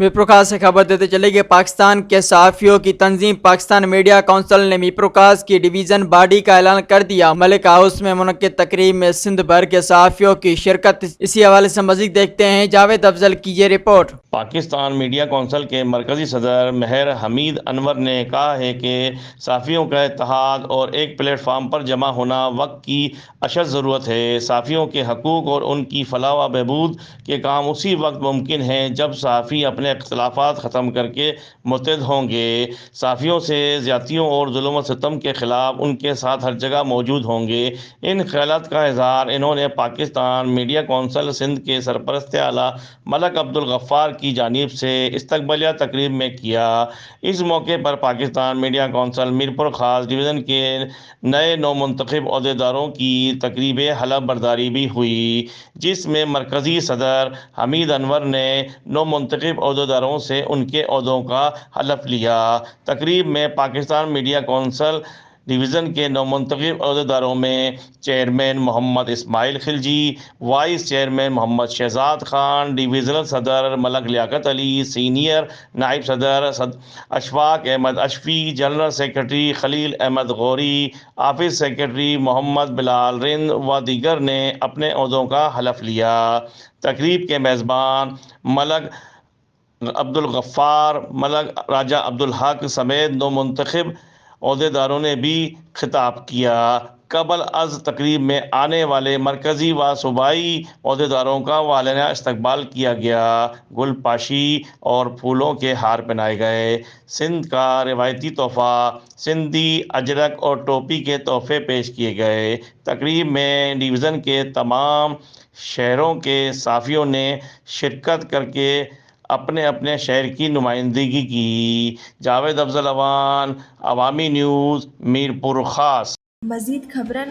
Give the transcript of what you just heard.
میرپور خاص سے خبر دیتے چلے کہ پاکستان کے صحافیوں کی تنظیم پاکستان میڈیا کونسل نے میرپور خاص کی ڈویژن باڈی کا اعلان کر دیا۔ ملک ہاؤس میں منعقد تقریب میں سندھ بھر کے صحافیوں کی شرکت۔ اسی حوالے سے مزید دیکھتے ہیں جاوید افضل کی یہ رپورٹ۔ پاکستان میڈیا کونسل کے مرکزی صدر مہر حمید انور نے کہا ہے کہ صحافیوں کا اتحاد اور ایک پلیٹ فارم پر جمع ہونا وقت کی اشد ضرورت ہے۔ صحافیوں کے حقوق اور ان کی فلاح و بہبود کے کام اسی وقت ممکن ہیں جب صحافی اپنے اختلافات ختم کر کے متحد ہوں گے۔ صحافیوں سے زیادتیوں اور ظلم و ستم کے خلاف ان کے ساتھ ہر جگہ موجود ہوں گے۔ ان خیالات کا اظہار انہوں نے پاکستان میڈیا کونسل سندھ کے سرپرست اعلیٰ ملک عبدالغفار کی جانب سے استقبالیہ تقریب میں کیا۔ اس موقع پر پاکستان میڈیا کونسل میرپور خاص ڈویژن کے نئے نومنتخب عہدیداروں کی تقریب حلف برداری بھی ہوئی، جس میں مرکزی صدر حمید انور نے نومنتخب عہدیداروں سے ان کے عہدوں کا حلف لیا۔ تقریب میں پاکستان میڈیا کونسل ڈویژن کے نومنتخب عہدیداروں میں چیئرمین محمد اسماعیل خلجی، وائس چیئرمین محمد شہزاد خان، ڈویژنل صدر ملک لیاقت علی، سینئر نائب صدر اشفاق احمد اشفی، جنرل سیکرٹری خلیل احمد غوری، آفس سیکرٹری محمد بلال رند و دیگر نے اپنے عہدوں کا حلف لیا۔ تقریب کے میزبان ملک عبدالغفار، ملک راجہ عبدالحق سمیت نومنتخب عہدیداروں نے بھی خطاب کیا۔ قبل از تقریب میں آنے والے مرکزی و صوبائی عہدیداروں کا والانہ استقبال کیا گیا۔ گل پاشی اور پھولوں کے ہار پہنائے گئے۔ سندھ کا روایتی تحفہ سندھی اجرک اور ٹوپی کے تحفے پیش کیے گئے۔ تقریب میں ڈویژن کے تمام شہروں کے صحافیوں نے شرکت کر کے اپنے اپنے شہر کی نمائندگی کی۔ جاوید افضل اوان، عوامی نیوز، میرپور خاص۔ مزید خبرن